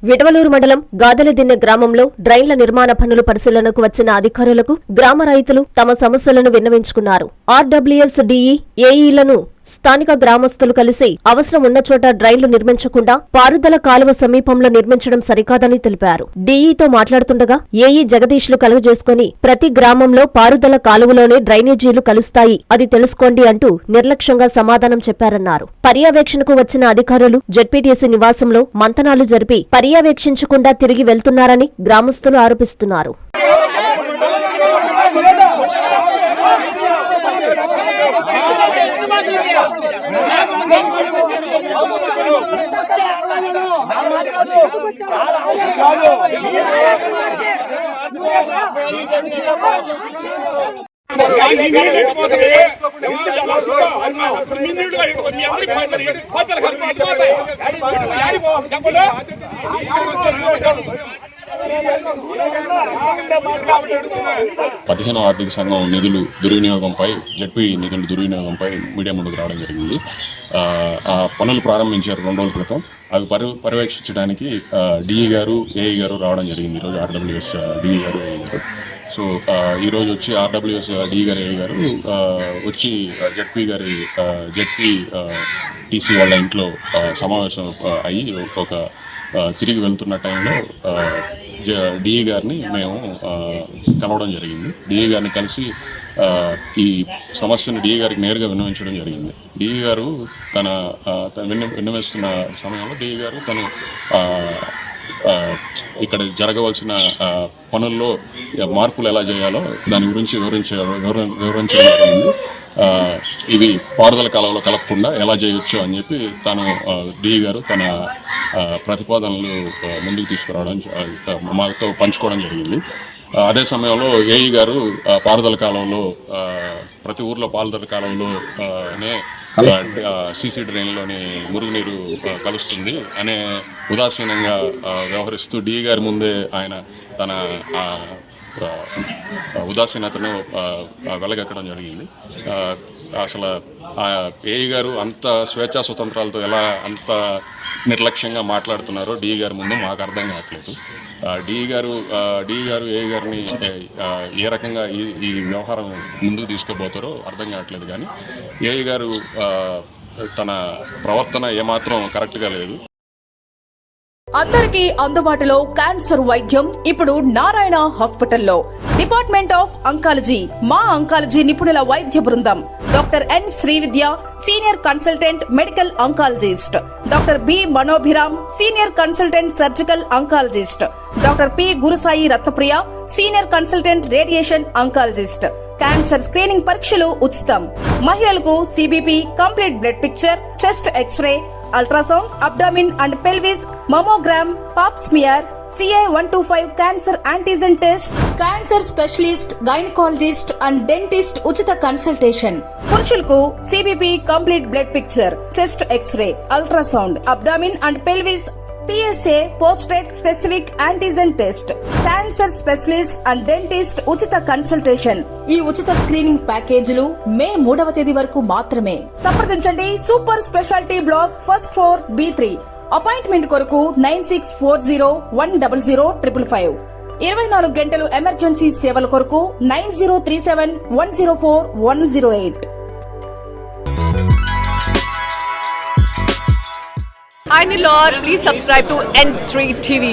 విడవలూరు మండలం గాదెలదిన్నె గ్రామంలో డ్రైన్ల నిర్మాణ పనులు పరిశీలనకు వచ్చిన అధికారులకు గ్రామ రైతులు తమ సమస్యలను విన్నవించుకున్నారు. ఆర్డబ్ల్యూఎస్ డిఈ, ఏఈలను స్థానిక గ్రామస్తులు కలిసి అవసరం ఉన్న చోట డ్రైన్లు నిర్మించకుండా పారుదల కాలువ సమీపంలో నిర్మించడం సరికాదని తెలిపారు. డీఈతో మాట్లాడుతుండగా ఏఈ జగదీష్లు కలుగజేసుకుని ప్రతి గ్రామంలో పారుదల కాలువలోనే డ్రైనేజీలు కలుస్తాయి, అది తెలుసుకోండి అంటూ నిర్లక్ష్యంగా సమాధానం చెప్పారన్నారు. పర్యవేక్షణకు వచ్చిన అధికారులు జెడ్పీటీసీ నివాసంలో మంతనాలు జరిపి పర్యవేక్షించకుండా తిరిగి వెళ్తున్నారని గ్రామస్తులు ఆరోపిస్తున్నారు. పదిహేనవ ఆర్థిక సంఘం నిధులు దుర్వినియోగంపై, జెడ్పీ నిధుల దుర్వినియోగంపై మీడియా ముందుకు రావడం జరిగింది. ఆ పనులు ప్రారంభించారు 2 రోజుల క్రితం. అవి పర్యవేక్షించడానికి డిఈ గారు, ఏఈ గారు రావడం జరిగింది. ఈరోజు ఆర్డబ్ల్యూఎస్ డిఈ గారు, ఏఈ గారు. సో ఈరోజు వచ్చి ఆర్డబ్ల్యూఎస్ డిఈ గారు, ఏఈ గారు వచ్చి జెడ్పీ టీసీ వాళ్ళ ఇంట్లో సమావేశం అయ్యి ఒక తిరిగి వెళ్తున్న టైంలో డిఈ గారిని మేము కలవడం జరిగింది. డిఈ గారిని కలిసి ఈ సమస్యను డిఈ గారికి నేరుగా విన్నవించడం జరిగింది. డిఈ గారు విన్నవిస్తున్న సమయంలో డిఈ గారు తను ఇక్కడ జరగవలసిన పనుల్లో మార్పులు ఎలా చేయాలో దాని గురించి వివరించడం జరిగింది. ఇవి పారుదల కాలంలో కలపకుండా ఎలా చేయొచ్చు అని చెప్పి డిఈ గారు తన ప్రతిపాదనలు ముందుకు తీసుకురావడం, మాతో పంచుకోవడం జరిగింది. అదే సమయంలో ఏఈ గారు పారుదల కాలంలో ప్రతి ఊర్లో పారుదల కాలంలోనే సీసీ డ్రైన్లోని మురుగునీరు కలుస్తుంది అనే ఉదాసీనంగా వ్యవహరిస్తూ డిఈ గారి ముందే ఆయన తన ఉదాసీనతను వెలగక్కడం జరిగింది. అసలు ఏఈ గారు అంత స్వేచ్ఛా స్వతంత్రాలతో ఎలా అంత నిర్లక్ష్యంగా మాట్లాడుతున్నారో డిఈ గారి ముందు మాకు అర్థం కావట్లేదు. డిఈ గారు ఏఈ గారిని ఏ రకంగా ఈ వ్యవహారం ముందుకు తీసుకుపోతారో అర్థం కావట్లేదు. కానీ ఏఈ గారు తన ప్రవర్తన ఏమాత్రం కరెక్ట్గా లేదు. అందరికీ అందుబాటులో క్యాన్సర్ వైద్యం ఇప్పుడు నారాయణ హాస్పిటల్లో. డిపార్ట్మెంట్ ఆఫ్ అంకాలజీ, మా అంకాలజీ నిపుణుల వైద్య బృందం. Doctor N Srividya, senior consultant medical oncologist. Doctor B Manobhiram, senior consultant surgical oncologist. Doctor P Gurusai Ratnapriya, senior consultant radiation oncologist. Cancer screening పరీక్షలు ఉచితం. మహిళలకు CBP, complete blood picture, chest X ray, ultrasound, abdomen and pelvis, mammogram, pap smear, CA-125 cancer antigen test, cancer specialist, gynaecologist and dentist ఉచిత consultation. పురుషులకు CBP, complete blood picture, chest X ray, ultrasound, abdomen and pelvis, PSA పోస్ట్రేట్ specific antigen test, cancer specialist and dentist ఉచిత consultation. ఈ ఉచిత screening ప్యాకేజీలు మే 3వ తేదీ వరకు మాత్రమే. సంప్రదించండి super speciality block, first floor, B3. Appointment కొరకు 9640100555. 24 గంటలు ఎమర్జెన్సీ సేవల కొరకు 9037104108. Hi Nilor, please subscribe to N3 TV.